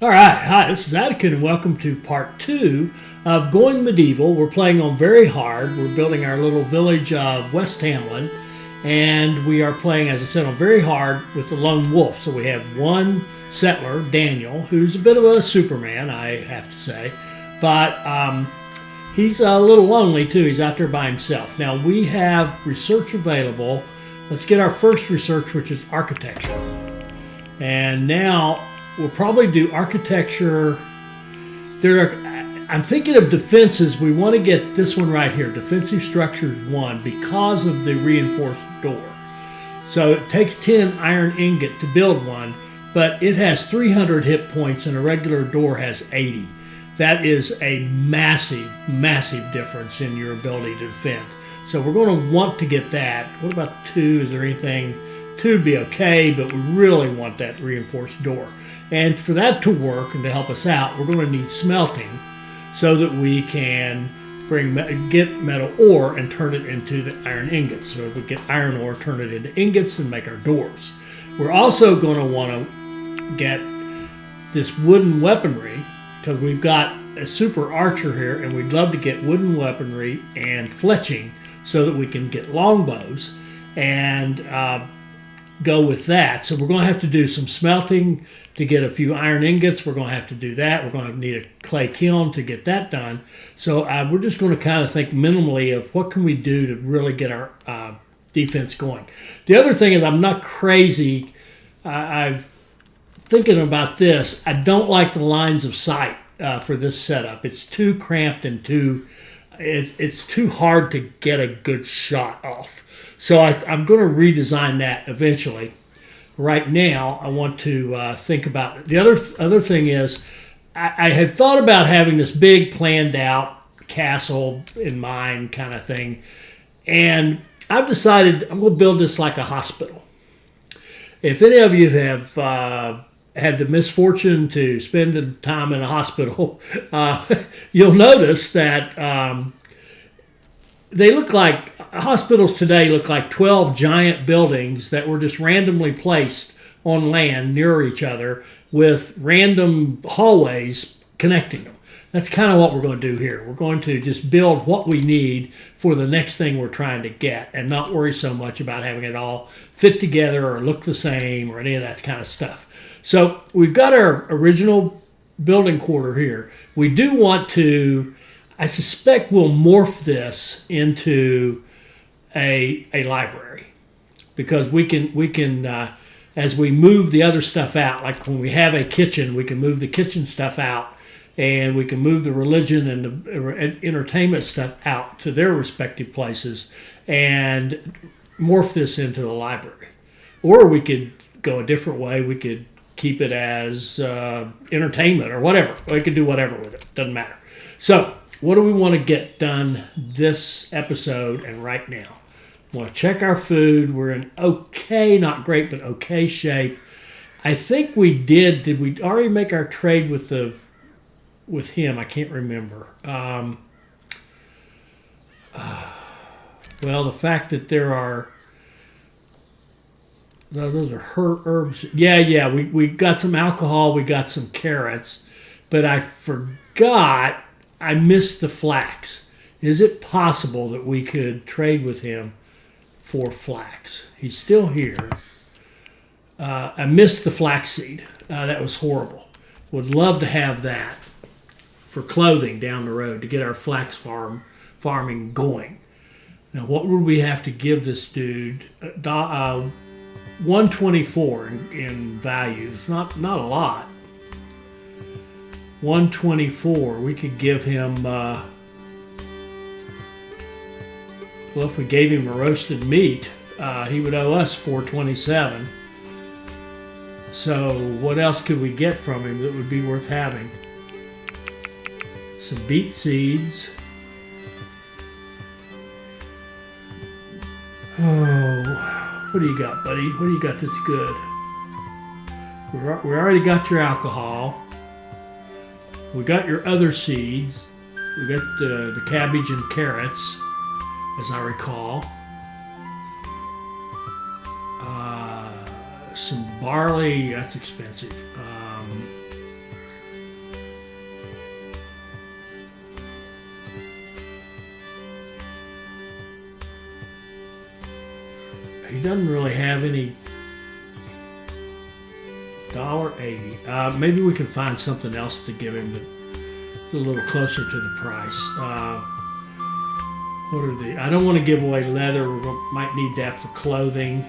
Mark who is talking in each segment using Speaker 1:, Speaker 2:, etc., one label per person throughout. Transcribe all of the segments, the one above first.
Speaker 1: All right, hi, this is Atticus, and welcome to part 2 of Going Medieval. We're playing on very hard. We're building our little village of West Hamlin, and we are playing, as I said, on very hard with the lone wolf. So we have one settler, Daniel, who's a bit of a Superman, I have to say, but he's a little lonely too. He's out there by himself. Now we have research available. Let's get our first research, which is architecture. And now we'll probably do architecture. I'm thinking of defenses. We want to get this one right here, defensive structures 1, because of the reinforced door. So it takes 10 iron ingot to build one, but it has 300 hit points and a regular door has 80. That is a massive, massive difference in your ability to defend. So we're going to want to get that. What about 2? Is there anything? 2 would be okay, but we really want that reinforced door. And for that to work and to help us out, we're going to need smelting so that we can get metal ore and turn it into the iron ingots. So we get iron ore, turn it into ingots, and make our doors. We're also going to want to get this wooden weaponry, because we've got a super archer here, and we'd love to get wooden weaponry and fletching so that we can get longbows and go with that. So we're going to have to do some smelting to get a few iron ingots. We're going to have to do that. We're going to need a clay kiln to get that done. So we're just going to kind of think minimally of what can we do to really get our defense going. The other thing is, I'm not crazy. I'm thinking about this. I don't like the lines of sight for this setup. It's too cramped and it's too hard to get a good shot off. So I'm going to redesign that eventually. Right now, I want to think about it. The other thing is, I had thought about having this big planned out castle in mind kind of thing. And I've decided I'm going to build this like a hospital. If any of you have had the misfortune to spend time in a hospital, you'll notice that they look like, hospitals today look like 12 giant buildings that were just randomly placed on land near each other with random hallways connecting them. That's kind of what we're going to do here. We're going to just build what we need for the next thing we're trying to get and not worry so much about having it all fit together or look the same or any of that kind of stuff. So we've got our original building quarter here. We do want to, I suspect we'll morph this into a library, because we can as we move the other stuff out, like when we have a kitchen, we can move the kitchen stuff out, and we can move the religion and the entertainment stuff out to their respective places and morph this into a library. Or we could go a different way. We could keep it as entertainment or whatever. We could do whatever with it. Doesn't matter. So what do we want to get done this episode and right now? We want to check our food. We're in okay, not great, but okay shape. I think we did. Did we already make our trade with him? I can't remember. Well, the fact that there are, no, those are herbs. Yeah. We got some alcohol. We got some carrots, but I forgot. I missed the flax. Is it possible that we could trade with him for flax? He's still here. I missed the flaxseed. That was horrible. Would love to have that for clothing down the road to get our flax farming going. Now, what would we have to give this dude? 124 in value. It's not a lot. 124. We could give him. Well, if we gave him a roasted meat, he would owe us 427. So what else could we get from him that would be worth having? Some beet seeds. Oh, what do you got, buddy? What do you got that's good? We already got your alcohol. We got your other seeds. We got the cabbage and carrots, as I recall. Some barley, that's expensive. he doesn't really have any. $1.80. Maybe we can find something else to give him that's a little closer to the price. What are the? I don't want to give away leather. We might need that for clothing.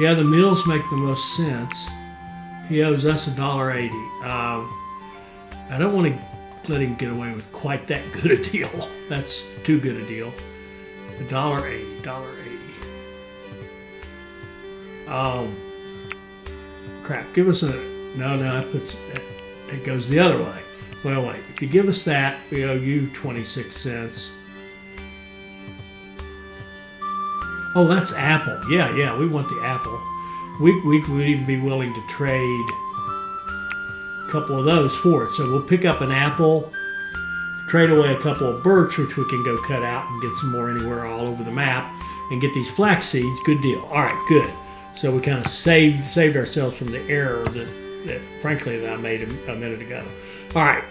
Speaker 1: Yeah, the meals make the most sense. He owes us $1.80. I don't want to let him get away with quite that good a deal. That's too good a deal. $1.80. Crap. Give us a no. It goes the other way. Well, wait. If you give us that, we owe you 26 cents. Oh, that's apple. Yeah, we want the apple. We would even be willing to trade a couple of those for it. So we'll pick up an apple, trade away a couple of birch, which we can go cut out and get some more anywhere all over the map, and get these flax seeds. Good deal. All right, good. So we kind of saved ourselves from the error that frankly, that I made a minute ago. All right,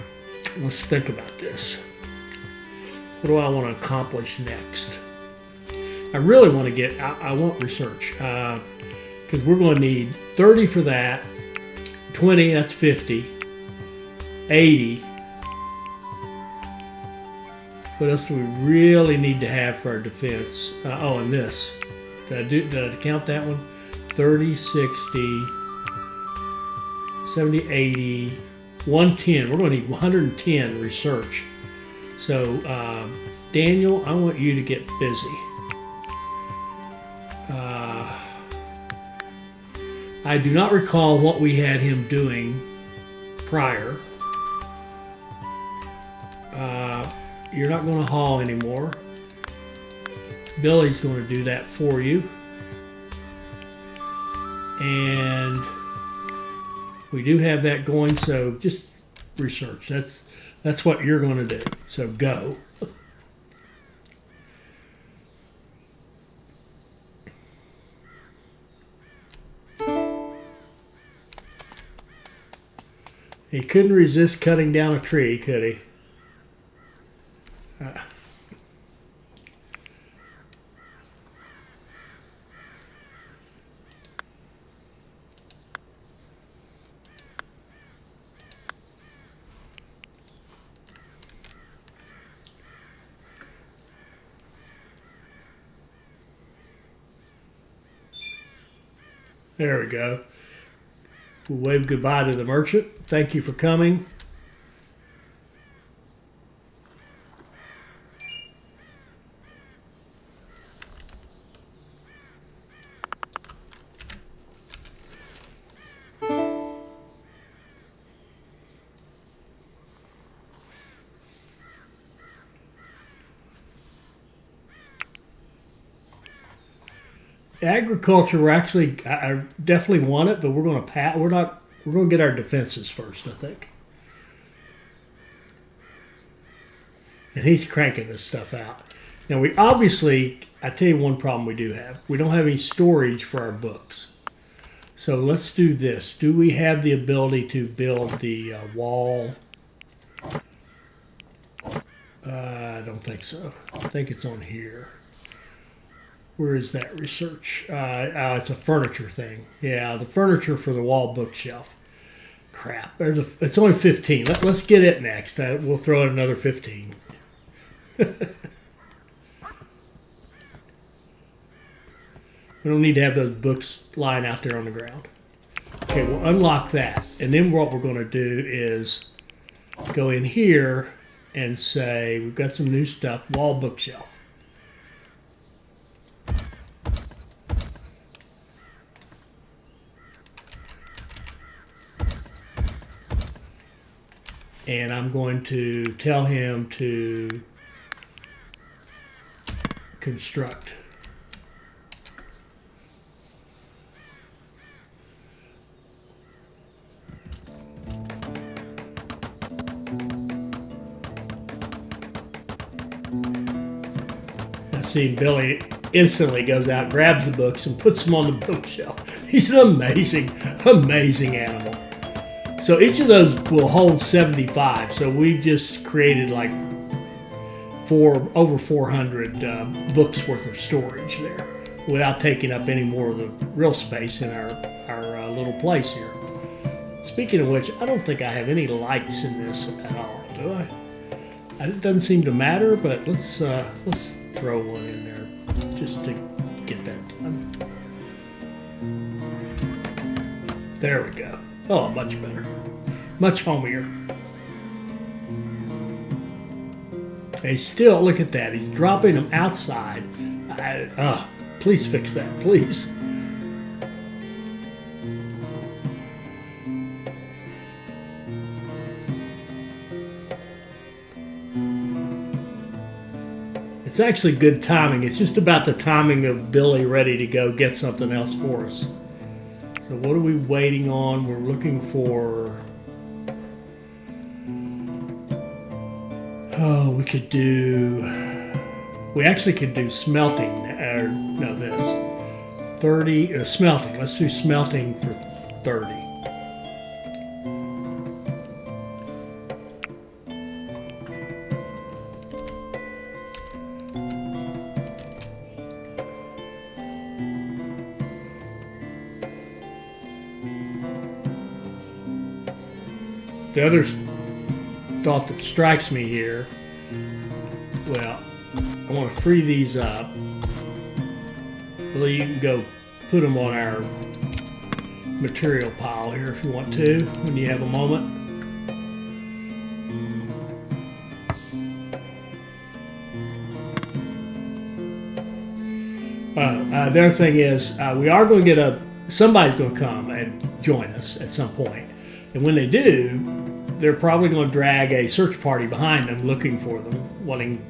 Speaker 1: let's think about this. What do I want to accomplish next? I really want to get, I want research, because we're going to need 30 for that, 20, that's 50, 80. What else do we really need to have for our defense? And this. Did I count that one? 30, 60, 70, 80, 110. We're going to need 110 research. So, Daniel, I want you to get busy. I do not recall what we had him doing prior. You're not going to haul anymore. Billy's going to do that for you. And we do have that going, so just research. That's what you're going to do. So go. He couldn't resist cutting down a tree, could he? There we go. We'll wave goodbye to the merchant. Thank you for coming. Agriculture, we're actually, I definitely want it, but we're going to we're going to get our defenses first, I think. And he's cranking this stuff out. Now we obviously, I tell you one problem we do have. We don't have any storage for our books. So let's do this. Do we have the ability to build the wall? I don't think so. I think it's on here. Where is that research? It's a furniture thing. Yeah, the furniture for the wall bookshelf. Crap. It's only 15. Let's get it next. We'll throw in another 15. We don't need to have those books lying out there on the ground. Okay, we'll unlock that. And then what we're going to do is go in here and say, we've got some new stuff, wall bookshelf. And I'm going to tell him to construct. I see Billy instantly goes out, grabs the books, and puts them on the bookshelf. He's an amazing, amazing animal. So each of those will hold 75. So we just created like over 400 books worth of storage there without taking up any more of the real space in our little place here. Speaking of which, I don't think I have any lights in this at all, do I? It doesn't seem to matter, but let's throw one in there just to get that done. There we go. Oh, much better. Much homier. He's still, look at that. He's dropping them outside. Please fix that, please. It's actually good timing. It's just about the timing of Billy ready to go get something else for us. So what are we waiting on? We're looking for... Oh, we could do... We actually could do smelting. No, this. 30... smelting. Let's do smelting for 30. The other thought that strikes me here, well, I want to free these up. Well, you can go put them on our material pile here if you want to, when you have a moment. The other thing is, we are going to get somebody's going to come and join us at some point. And when they do, they're probably going to drag a search party behind them looking for them, wanting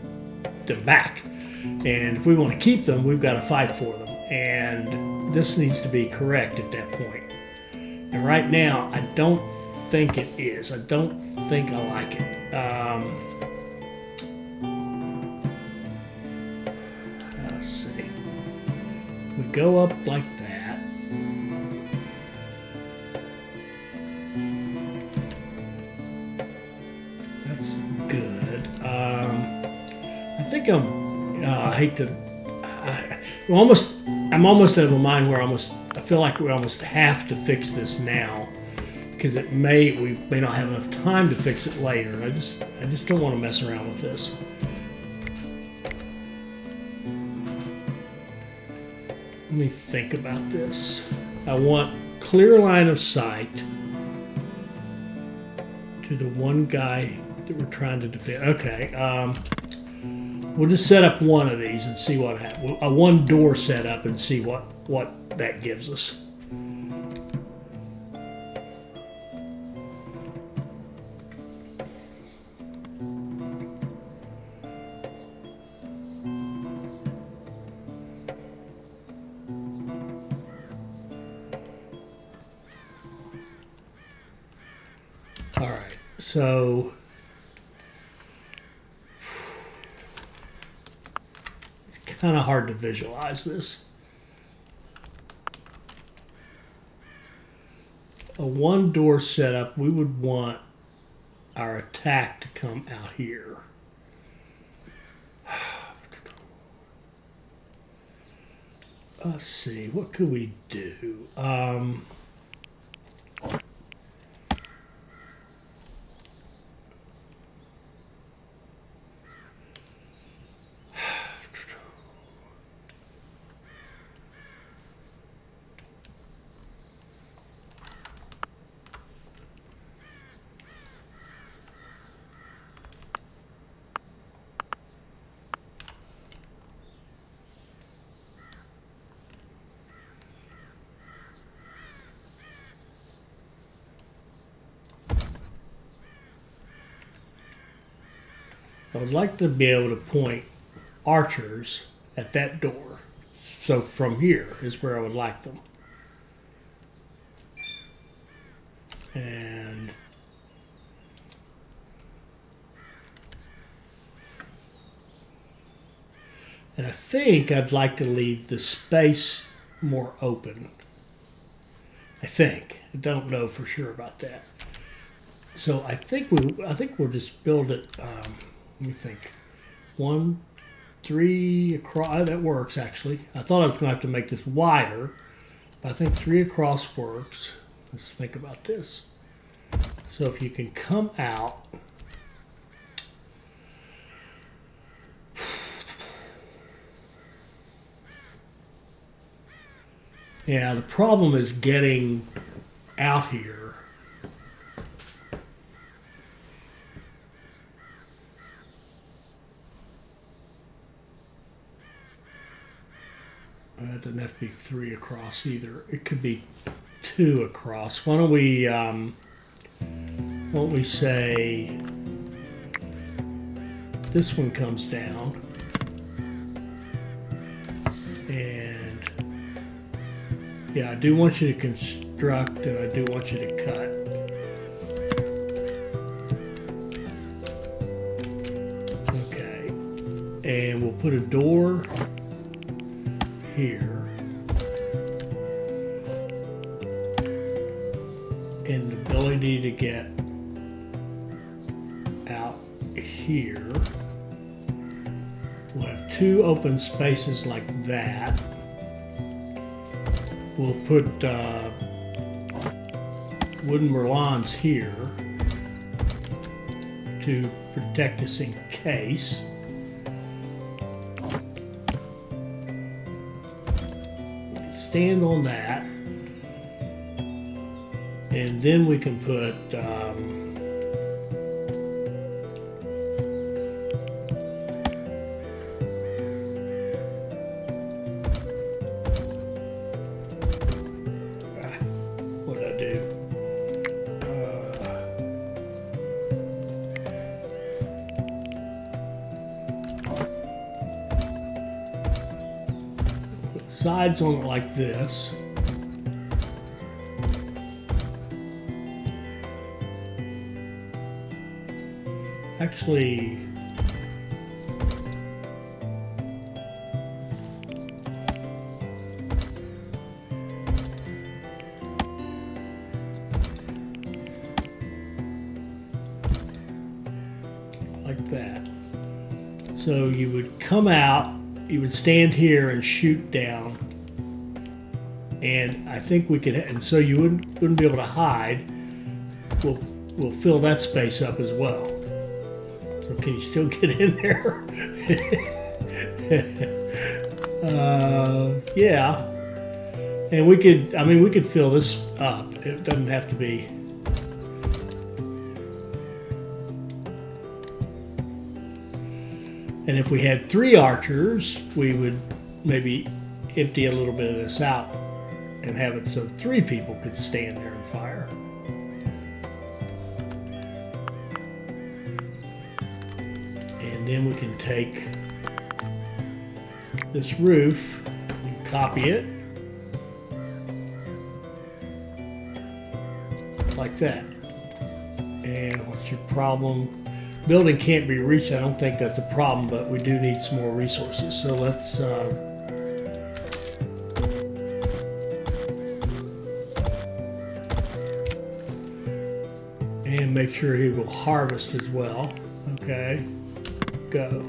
Speaker 1: them back. And if we want to keep them, we've got to fight for them. And this needs to be correct at that point. And right now, I don't think it is. I don't think I like it. Let's see. We go up like that. Good. I think I hate to. I'm almost of a mind where I feel like we almost have to fix this now, because we may not have enough time to fix it later. And I just don't want to mess around with this. Let me think about this. I want clear line of sight to the one guy that we're trying to defend. Okay, we'll just set up one of these and see what happens. A one door setup and see what that gives us. All right, so kind of hard to visualize this. A one door setup, we would want our attack to come out here. Let's see, what could we do? I would like to be able to point archers at that door. So from here is where I would like them. And I think I'd like to leave the space more open. I don't know for sure about that. So I think we'll just build it. Let me think. 1, 3 across. That works actually. I thought I was going to have to make this wider, but I think 3 across works. Let's think about this. So if you can come out, yeah, the problem is getting out here. It doesn't have to be 3 across either. It could be 2 across. Why don't we say this one comes down, and yeah, I do want you to construct, and I do want you to cut. Okay, and we'll put a door here, and the ability to get out here. We'll have 2 open spaces like that. We'll put wooden merlons here to protect us in case. Stand on that, and then we can put what did I do? Put sides on it like this. Actually, like that. So you would come out, you would stand here and shoot down, and I think we could, and so you wouldn't be able to hide. We'll fill that space up as well. So can you still get in there? Yeah. And we could fill this up. It doesn't have to be. And if we had 3 archers, we would maybe empty a little bit of this out and have it so 3 people could stand there and fire. And then we can take this roof and copy it like that. And what's your problem? Building can't be reached. I don't think that's a problem, but we do need some more resources. So let's and make sure he will harvest as well. Okay, go.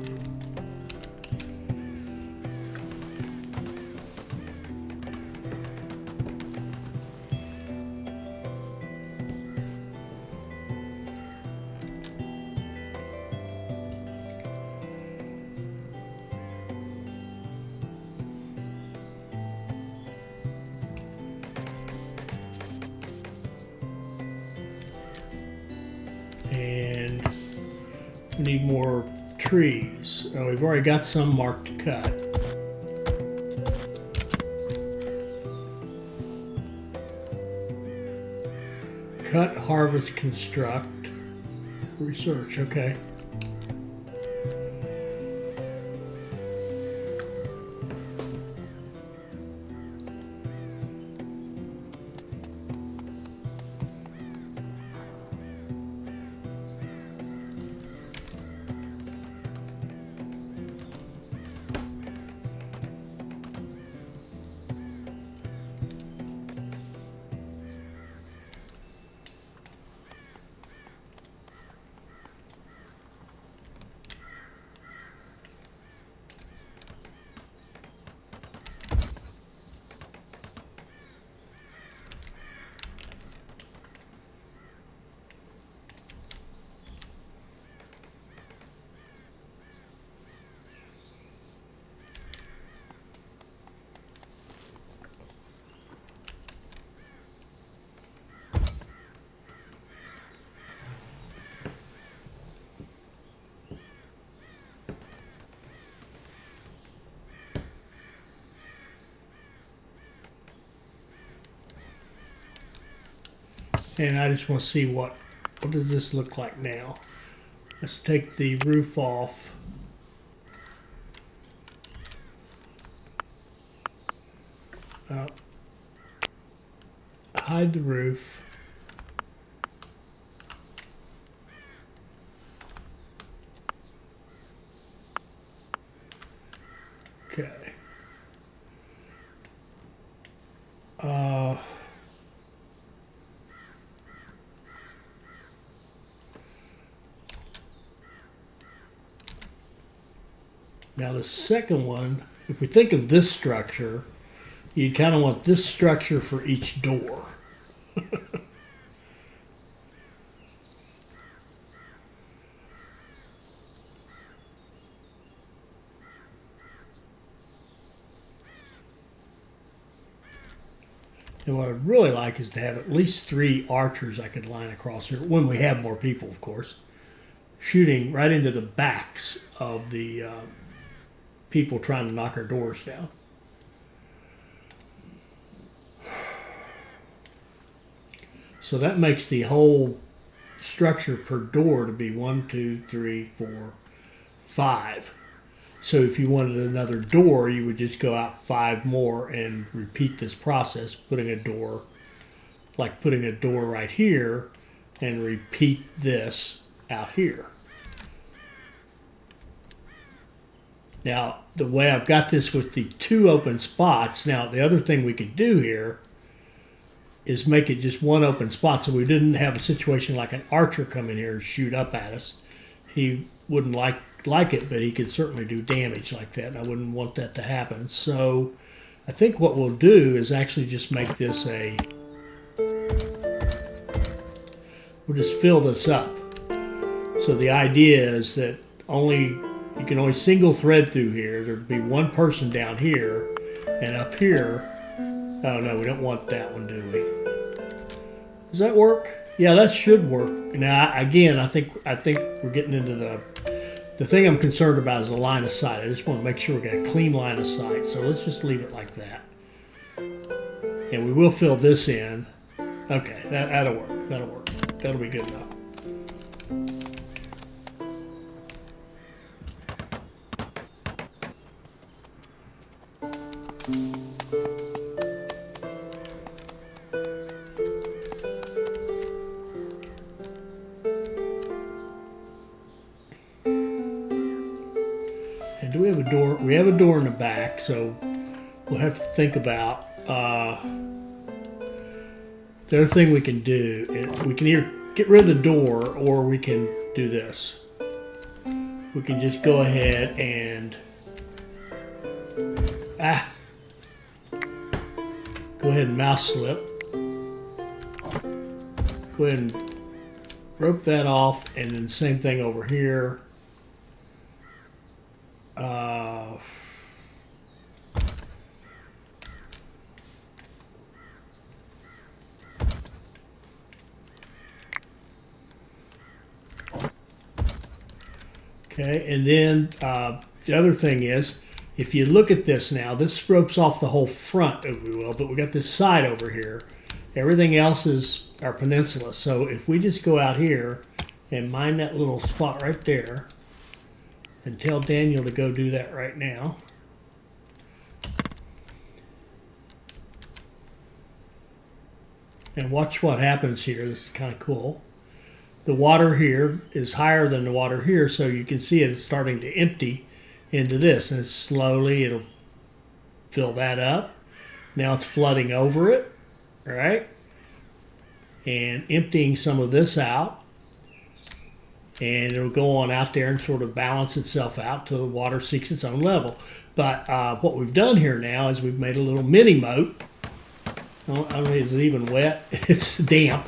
Speaker 1: And we need more trees. Oh, we've already got some marked to cut. Cut, harvest, construct, research. Okay. And I just want to see what does this look like now. Let's take the roof off. Hide the roof. Okay. Now the second one, if we think of this structure, you kind of want this structure for each door. And what I'd really like is to have at least 3 archers I could line across here, when we have more people, of course, shooting right into the backs of the people trying to knock our doors down. So that makes the whole structure per door to be 1, 2, 3, 4, 5. So if you wanted another door, you would just go out 5 more and repeat this process, putting a door right here, and repeat this out here. Now, the way I've got this with the 2 open spots, now the other thing we could do here is make it just 1 open spot, so we didn't have a situation like an archer come in here and shoot up at us. He wouldn't like it, but he could certainly do damage like that, and I wouldn't want that to happen. So I think what we'll do is actually just make this we'll just fill this up. So the idea is that you can only single thread through here. There'd be 1 person down here, and up here, oh no, we don't want that one, do we? Does that work? Yeah, that should work. Now, again, I think we're getting into the thing I'm concerned about is the line of sight. I just want to make sure we got a clean line of sight. So let's just leave it like that. And we will fill this in. Okay, that'll work. That'll work. That'll be good enough. And do we have a door? We have a door in the back, so we'll have to think about the other thing we can do. We can either get rid of the door, or we can do this. We can just go ahead and go ahead and mouse slip. Go ahead and rope that off, and then same thing over here. Okay, and then the other thing is, if you look at this now, this ropes off the whole front, if we will, but we got this side over here. Everything else is our peninsula. So if we just go out here and mine that little spot right there, and tell Daniel to go do that right now. And watch what happens here. This is kind of cool. The water here is higher than the water here, so you can see it's starting to empty into this, and slowly it'll fill that up. Now it's flooding over it, right? And emptying some of this out. And it'll go on out there and sort of balance itself out till the water seeks its own level. But what we've done here now is we've made a little mini moat. I don't know if it's even wet. It's damp.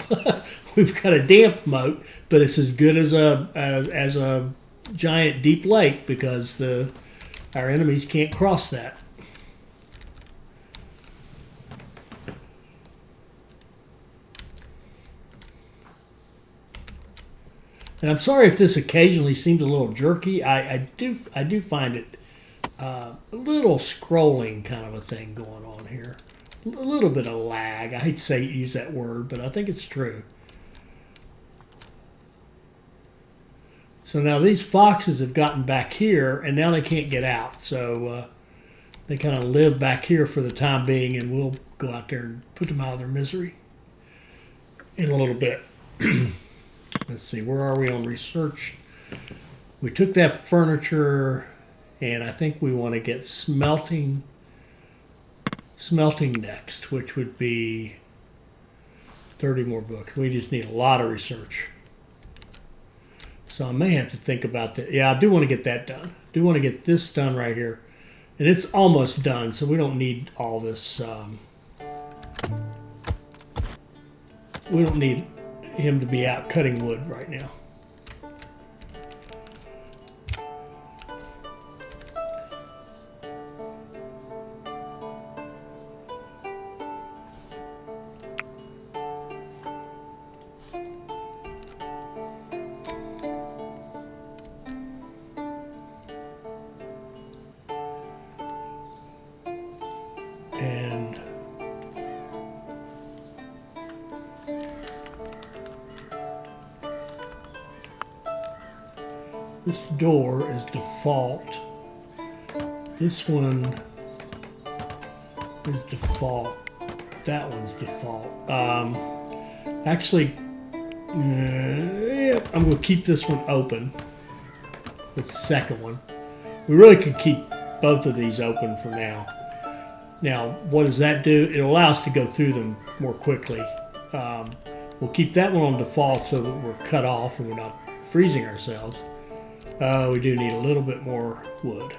Speaker 1: We've got a damp moat, but it's as good as a giant deep lake, because our enemies can't cross that. And I'm sorry if this occasionally seems a little jerky. I do find it a little scrolling kind of a thing going on here. A little bit of lag. I hate to use that word, but I think it's true. So now these foxes have gotten back here, and now they can't get out. So they kind of live back here for the time being, and we'll go out there and put them out of their misery in a little bit. Let's see, where are we on research? We took that furniture, and I think we want to get smelting next, which would be 30 more books. We just need a lot of research. So I may have to think about that. Yeah, I do want to get that done. I do want to get this done right here. And it's almost done, so we don't need all this. We don't need him to be out cutting wood right now. And this door is default. This one is default. That one's default. Actually, I'm going to keep this one open. The second one. We really could keep both of these open for now. Now, what does that do? It allows us to go through them more quickly. We'll keep that one on default so that we're cut off and we're not freezing ourselves. We do need a little bit more wood.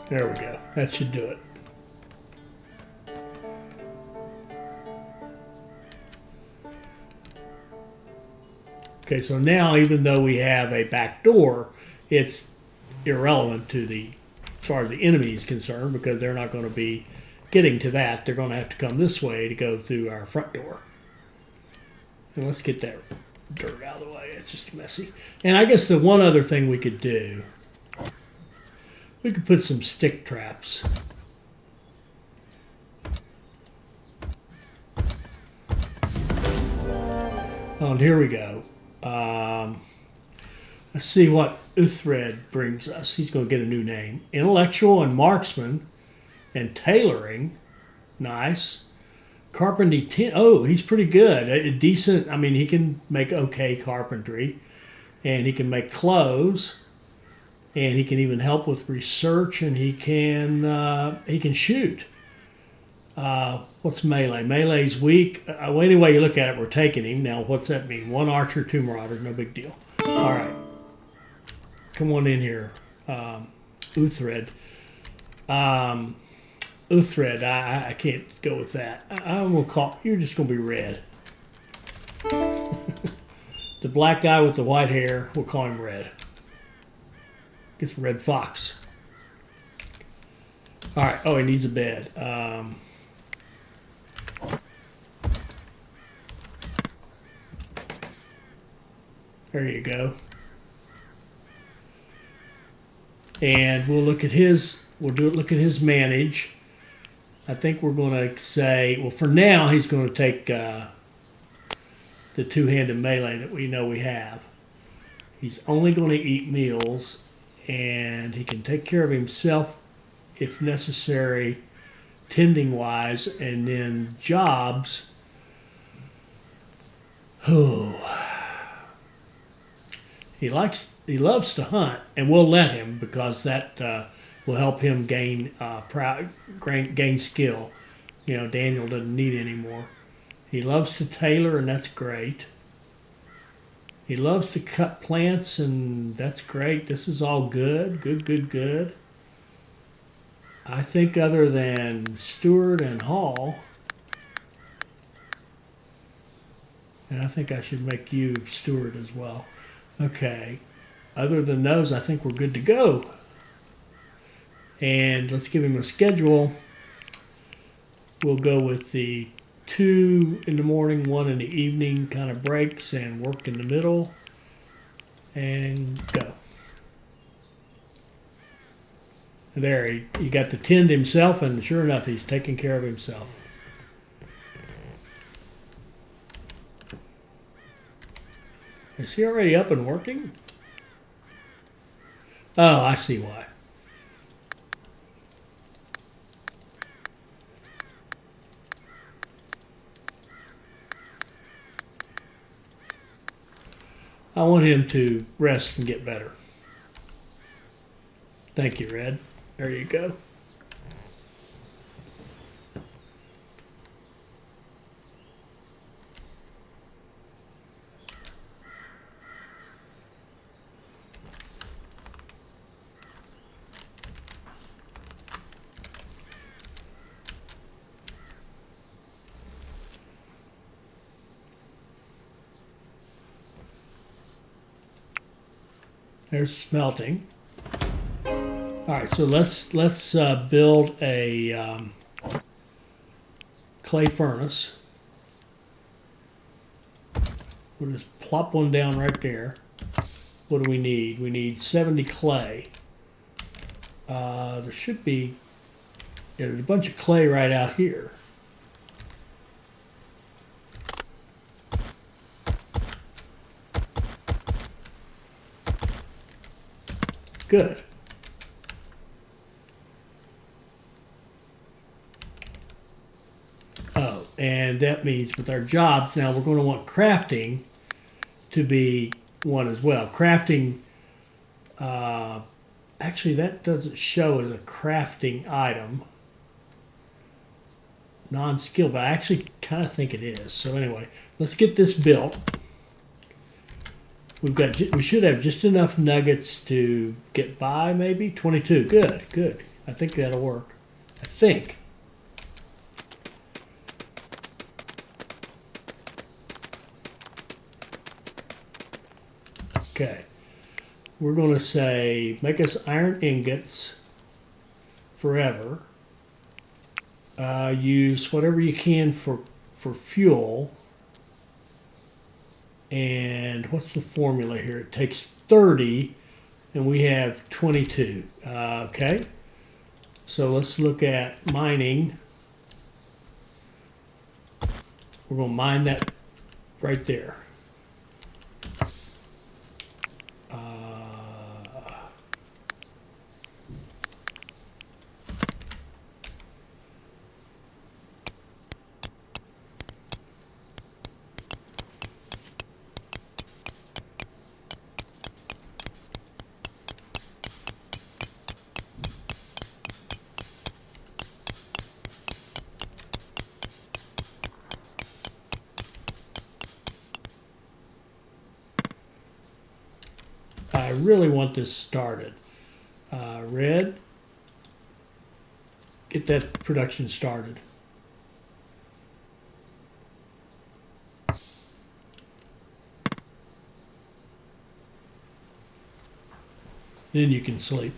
Speaker 1: There we go. That should do it. Okay, so now even though we have a back door, it's irrelevant to the, as far as the enemy is concerned, because they're not going to be getting to that. They're going to have to come this way to go through our front door. And let's get that dirt out of the way. It's just messy. And I guess the one other thing we could do, we could put some stick traps. Oh, and here we go. Let's see what Uthred brings us. He's going to get a new name. Intellectual and marksman and tailoring. Nice. Carpentry 10. Oh, he's pretty good. A decent, I mean, he can make okay carpentry. And he can make clothes. And he can even help with research. And he can shoot. What's melee? Melee's weak. Any way you look at it, we're taking him. Now, what's that mean? 1 archer, 2 marauders. No big deal. All right. Come on in here. Uthred. Uthred, I can't go with that. I'm going to call, you're just going to be Red. The black guy with the white hair, we'll call him Red. Gets Red Fox. All right. Oh, he needs a bed. There you go. And we'll look at his, look at his manage. I think we're going to say, well, for now, he's going to take the two-handed melee that we know we have. He's only going to eat meals, and he can take care of himself if necessary, tending-wise, and then jobs. Oh. He loves to hunt, and we'll let him because that will help him gain skill. You know, Daniel doesn't need any more. He loves to tailor, and that's great. He loves to cut plants, and that's great. This is all good. Good. I think other than Stewart and Hall, and I think I should make you Stewart as well. Okay, other than those, I think we're good to go. And let's give him a schedule. We'll go with the 2 in the morning, 1 in the evening kind of breaks and work in the middle. And go. There, he got to tend himself, and sure enough, he's taking care of himself. Is he already up and working? Oh, I see why. I want him to rest and get better. Thank you, Red. There you go. There's smelting. All right, so let's build a clay furnace. We'll just plop one down right there. What do we need? We need 70 clay. There should be there's a bunch of clay right out here. Good. Oh, and that means with our jobs now we're going to want crafting to be one as well. Crafting, actually that doesn't show as a crafting item. Non-skill, but I actually kind of think it is. So anyway, let's get this built. We should have just enough nuggets to get by, maybe 22. Good, good. I think that'll work. I think. Okay. We're going to say make us iron ingots forever. Use whatever you can for fuel. And what's the formula here? It takes 30 and we have 22. Okay. So let's look at mining. We're going to mine that right there. I really want this started. Red, get that production started. Then you can sleep.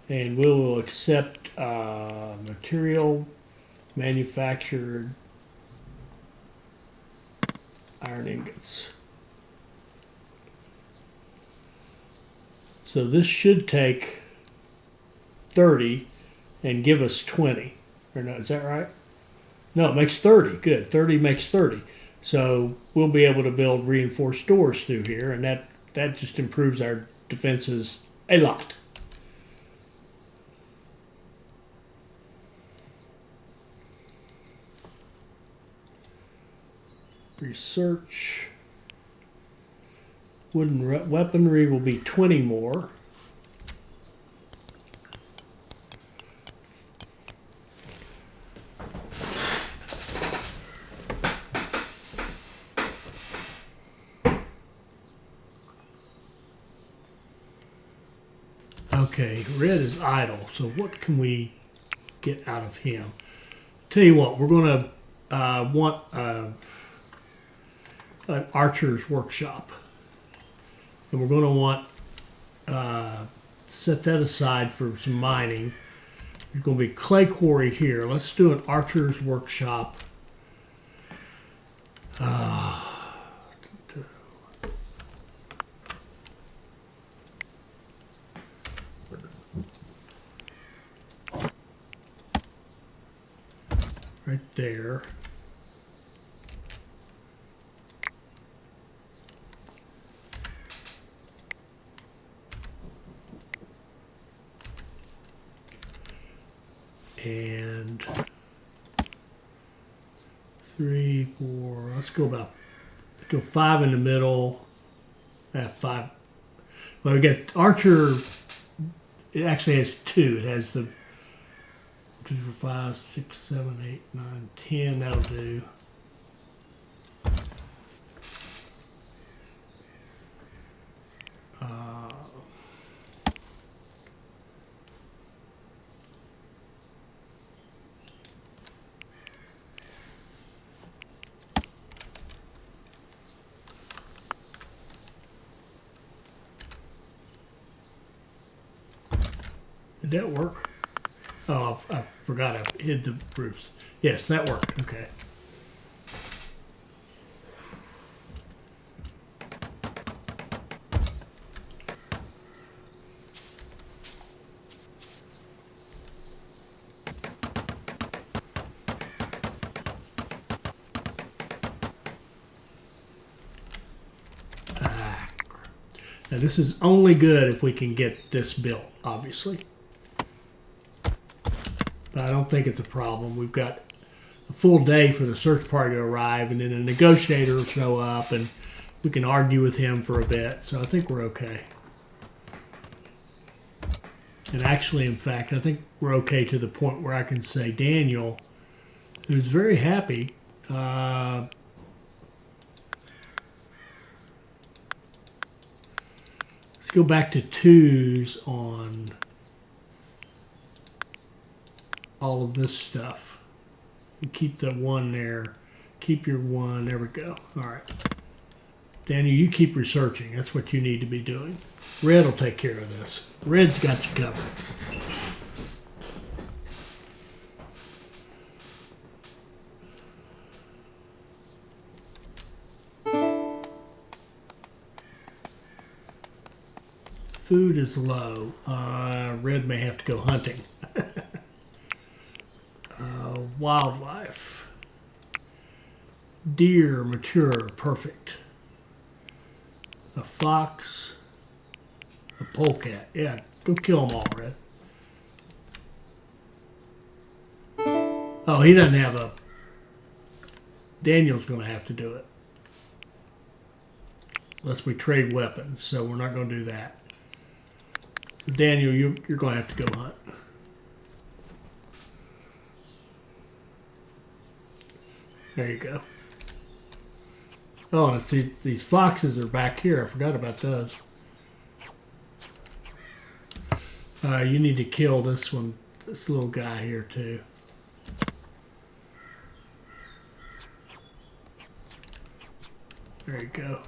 Speaker 1: And we will accept material manufactured iron ingots. So this should take 30 and give us 20. Or no, is that right? No, it makes 30. Good. 30 makes 30. So we'll be able to build reinforced doors through here, and that just improves our defenses a lot. Research. Wooden weaponry will be 20 more. Okay, Red is idle, so what can we get out of him? Tell you what, we're going to want an archer's workshop. And we're going to want set that aside for some mining. There's going to be clay quarry here. Let's do an archer's workshop. Right there. And 3, 4. Let's go 5 in the middle. 5. Well, we got Archer. It actually has 2. It has the 2, 5, 6, 7, 8, 9, 10. That'll do. Did that work? Oh, I forgot I hid the roofs. Yes, that worked. Okay. Now this is only good if we can get this built, obviously. But I don't think it's a problem. We've got a full day for the search party to arrive, and then a negotiator will show up, and we can argue with him for a bit. So I think we're okay. And actually, in fact, I think we're okay to the point where I can say Daniel, who's very happy, let's go back to 2s on all of this stuff. And keep the 1 there. Keep your 1. There we go. All right. Daniel, you keep researching. That's what you need to be doing. Red will take care of this. Red's got you covered. Food is low. Red may have to go hunting. Wildlife. Deer, mature, perfect. A fox. A polecat. Yeah, go kill them all, Red. Oh, he doesn't have a... Daniel's going to have to do it. Unless we trade weapons, so we're not going to do that. Daniel, you're going to have to go hunt. There you go. Oh, and these foxes are back here. I forgot about those. You need to kill this one, this little guy here too. There you go.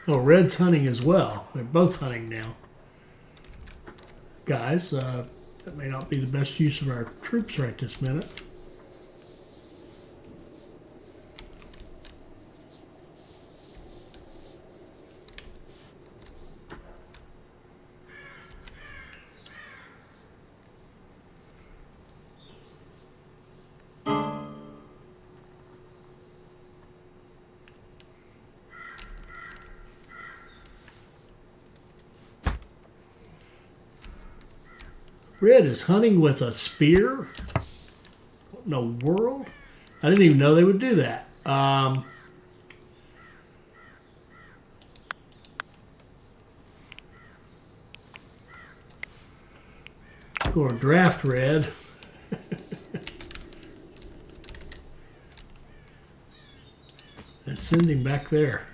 Speaker 1: Oh, Red's hunting as well. They're both hunting now. Guys, that may not be the best use of our troops right this minute. Red is hunting with a spear? What in the world? I didn't even know they would do that. Go and draft Red. And send him back there.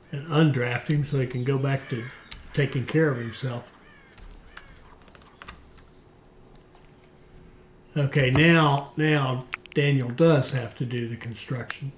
Speaker 1: And undraft him so he can go back to taking care of himself. Okay, now Daniel does have to do the construction.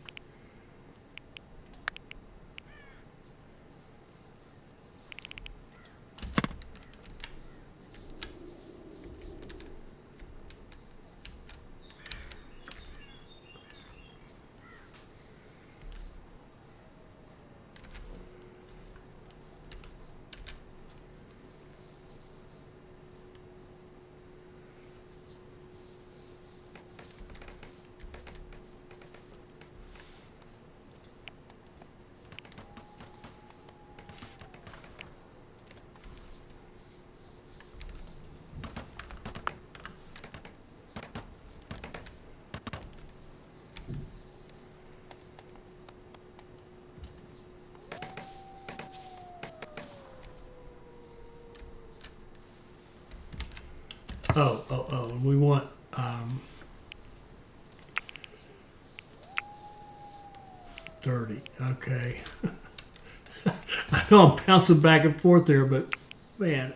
Speaker 1: Oh, and we want 30. Okay. I know I'm bouncing back and forth there, but man,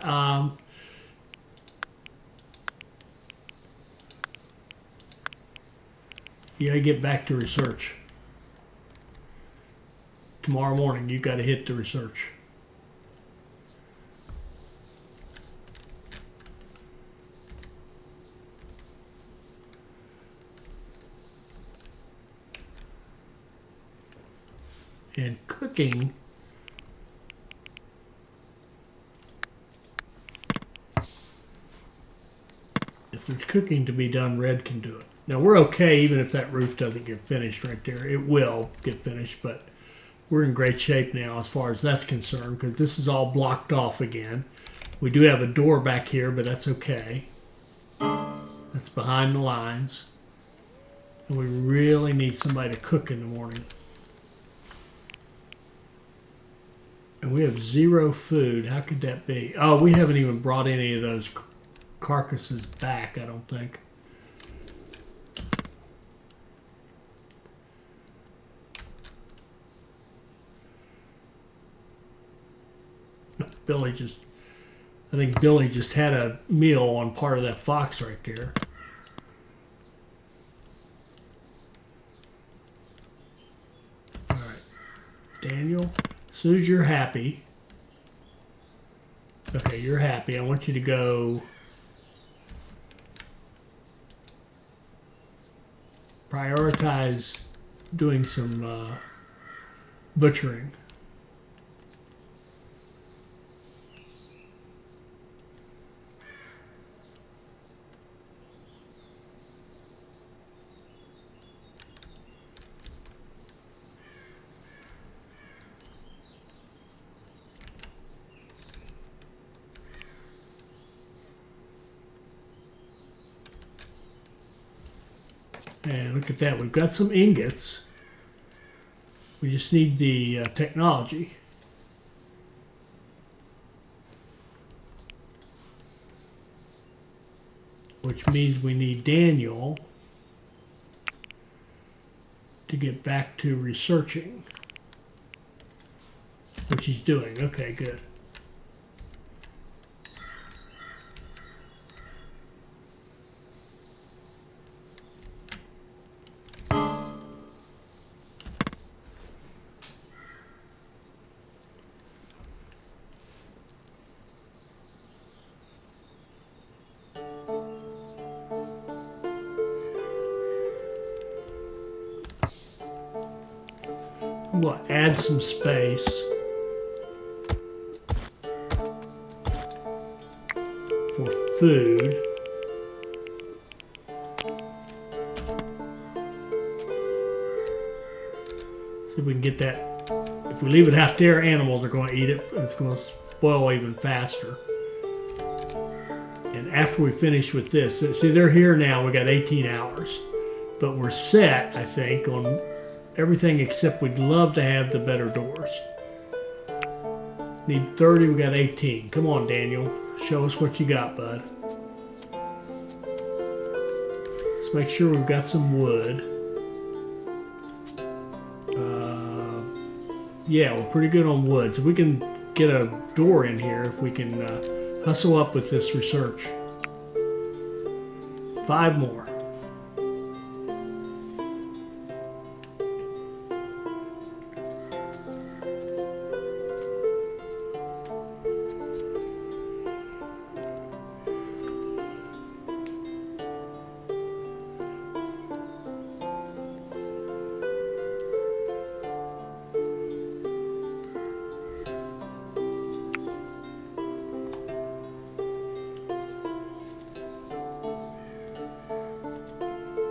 Speaker 1: you gotta get back to research. Tomorrow morning, you gotta hit the research. And cooking, if there's cooking to be done, Red can do it. Now we're okay even if that roof doesn't get finished right there. It will get finished, but we're in great shape now as far as that's concerned because this is all blocked off again. We do have a door back here, but that's okay. That's behind the lines. And we really need somebody to cook in the morning. And we have 0 food. How could that be? Oh, we haven't even brought any of those carcasses back, I don't think. I think Billy just had a meal on part of that fox right there. All right, Daniel. As soon as you're happy, okay, you're happy. I want you to go prioritize doing some butchering. And look at that, we've got some ingots. We just need the technology. Which means we need Daniel to get back to researching. Which he's doing. Okay, good. We'll add some space for food. See if we can get that. If we leave it out there, animals are going to eat it. It's going to spoil even faster. And after we finish with this, see, they're here now. We got 18 hours. But we're set, I think, on everything except we'd love to have the better doors. Need 30, we got 18. Come on, Daniel. Show us what you got, bud. Let's make sure we've got some wood. Yeah, we're pretty good on wood. So we can get a door in here if we can hustle up with this research. 5 more.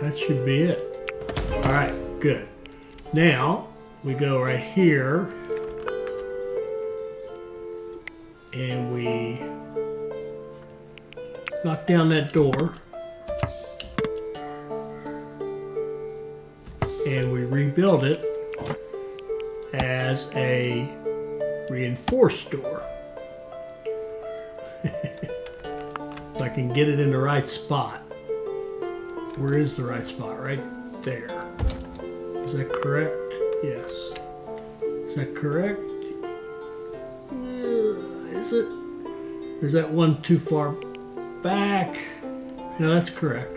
Speaker 1: that should be it. All right, good. Now we go right here and we knock down that door and we rebuild it as a reinforced door. If I can get it in the right spot. Where is the right spot? Right there. Is that correct? Yes. Is that correct? Is it? Or is that one too far back? No, that's correct.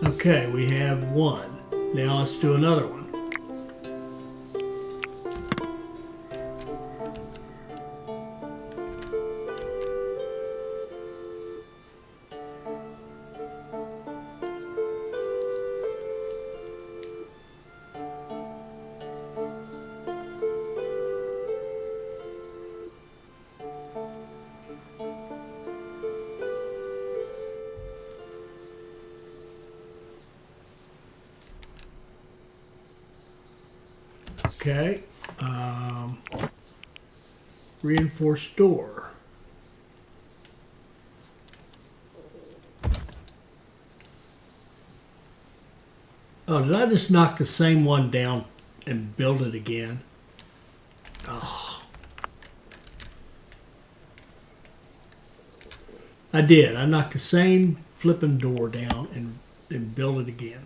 Speaker 1: Okay, we have one. Now let's do another one. Okay, reinforced door. Oh, did I just knock the same one down and build it again? Oh. I did. I knocked the same flipping door down and built it again.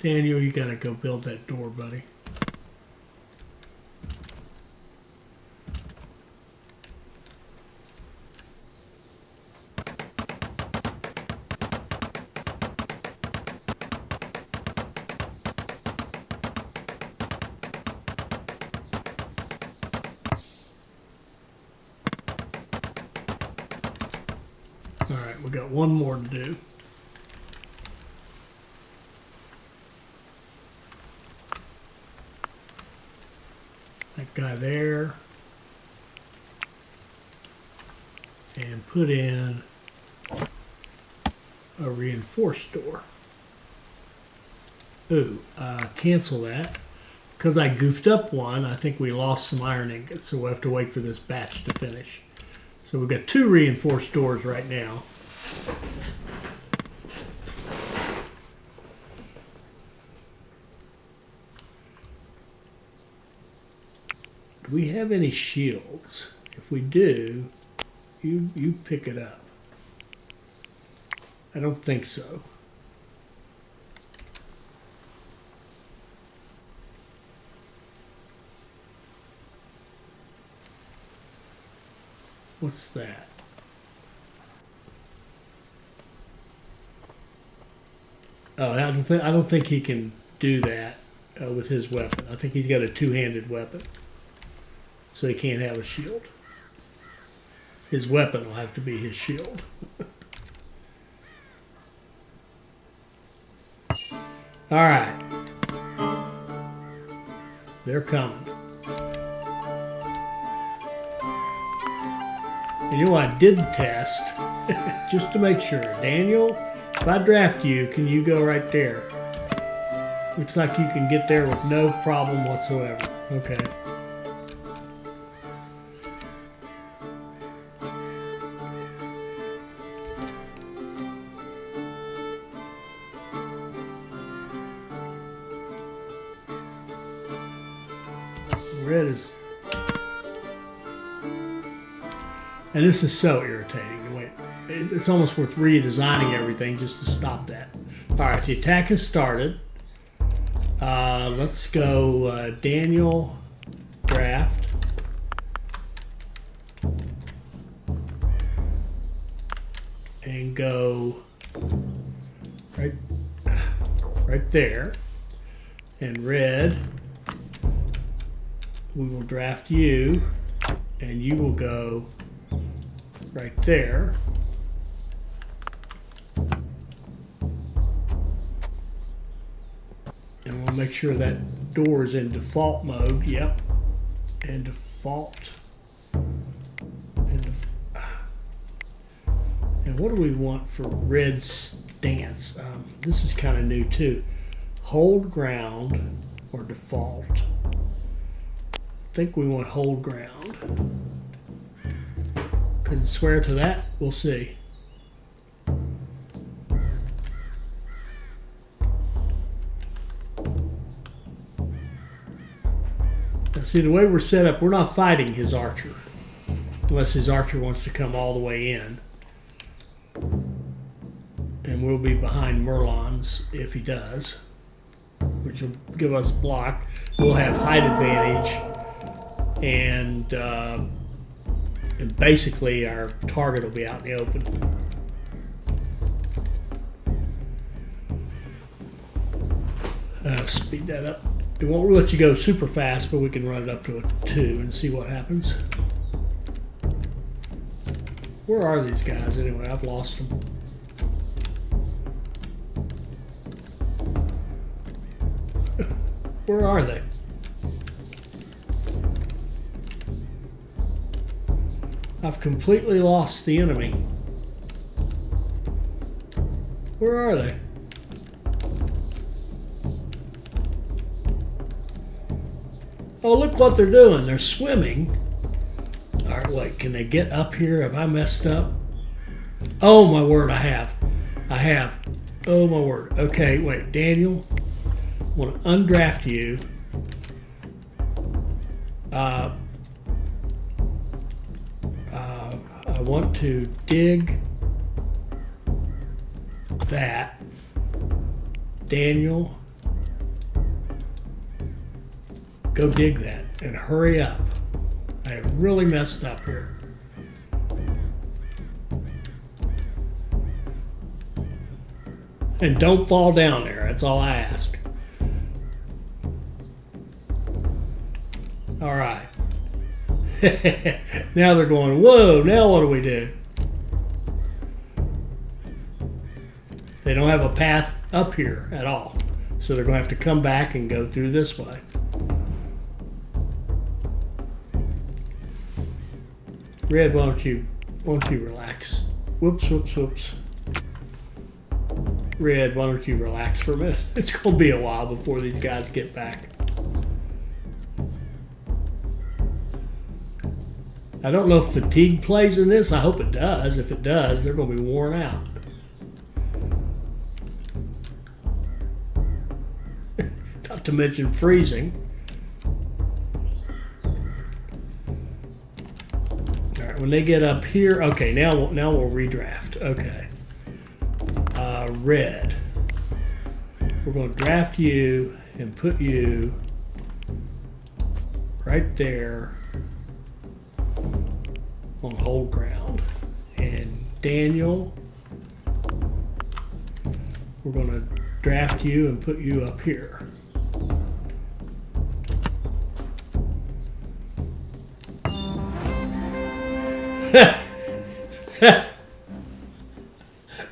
Speaker 1: Daniel, you gotta go build that door, buddy. All right, we got one more to do. That guy there. And put in a reinforced door. Ooh, cancel that. Because I goofed up one, I think we lost some iron ingots, so we'll have to wait for this batch to finish. So we've got 2 reinforced doors right now. Do we have any shields? If we do, you pick it up. I don't think so. What's that? Oh, I don't think he can do that with his weapon. I think he's got a 2-handed weapon, so he can't have a shield. His weapon will have to be his shield. All right, they're coming. And you know what I did test, just to make sure. Daniel, if I draft you, can you go right there? Looks like you can get there with no problem whatsoever. Okay. Red is... And this is so irritating. Wait, it's almost worth redesigning everything just to stop that. All right, the attack has started. Let's go Daniel, draft. And go right there. And Red, we will draft you, and you will go right there. And we'll make sure that door is in default mode. Yep. And default. And what do we want for Red's stance? This is kind of new too. Hold ground or default. I think we want hold ground. Couldn't swear to that. We'll see. Now see, the way we're set up, we're not fighting his archer. Unless his archer wants to come all the way in. And we'll be behind Merlin's if he does, which will give us block. We'll have height advantage, and basically our target will be out in the open. Speed that up. It won't let you go super fast, but we can run it up to a 2 and see what happens. Where are these guys anyway? I've lost them. Where are they? I've completely lost the enemy. Where are they? Oh, look what they're doing. They're swimming. All right, wait, can they get up here? Have I messed up? Oh, my word, I have. Oh, my word. Okay, wait, Daniel, I want to undraft you. I want to dig that. Daniel, go dig that and hurry up. I have really messed up here. And don't fall down there. That's all I ask. All right. Now they're going, whoa, now what do we do? They don't have a path up here at all. So they're going to have to come back and go through this way. Red, why don't you relax? Whoops. Red, why don't you relax for a minute? It's going to be a while before these guys get back. I don't know if fatigue plays in this. I hope it does. If it does, they're going to be worn out. Not to mention freezing. All right, when they get up here, okay, now we'll redraft. Okay. Red. We're going to draft you and put you right there on hold ground. And Daniel, we're going to draft you and put you up here.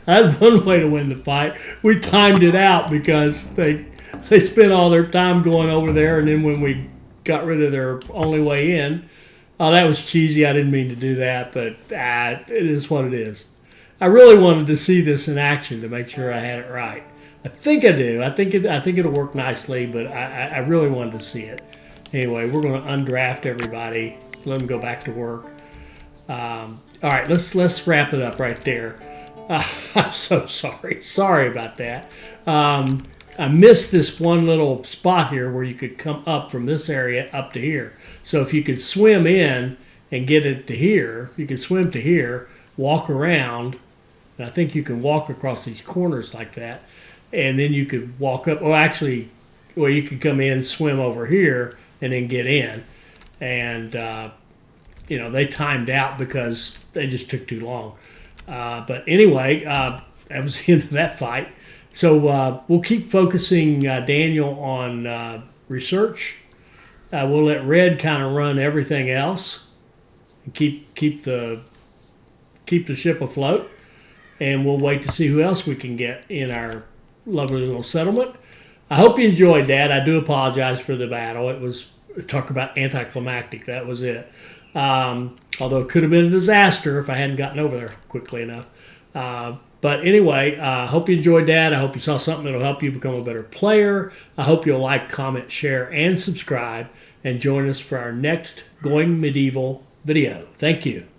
Speaker 1: That's one way to win the fight. We timed it out because they spent all their time going over there, and then when we got rid of their only way in, oh, that was cheesy. I didn't mean to do that, but it is what it is. I really wanted to see this in action to make sure I had it right. I think I do. I think it'll work nicely, but I really wanted to see it. Anyway, we're going to undraft everybody. Let them go back to work. All right, let's wrap it up right there. I'm so sorry. Sorry about that. I missed this one little spot here where you could come up from this area up to here. So if you could swim in and get it to here, you could swim to here, walk around, and I think you can walk across these corners like that, and then you could walk up, or actually, well, you could come in, swim over here, and then get in. And, they timed out because they just took too long. But anyway, that was the end of that fight. So we'll keep focusing, Daniel, on research. We'll let Red kind of run everything else and keep the ship afloat. And we'll wait to see who else we can get in our lovely little settlement. I hope you enjoyed that. I do apologize for the battle. It was talk about anticlimactic. That was it. Although it could have been a disaster if I hadn't gotten over there quickly enough. But anyway, I hope you enjoyed that. I hope you saw something that will help you become a better player. I hope you'll like, comment, share, and subscribe. And join us for our next Going Medieval video. Thank you.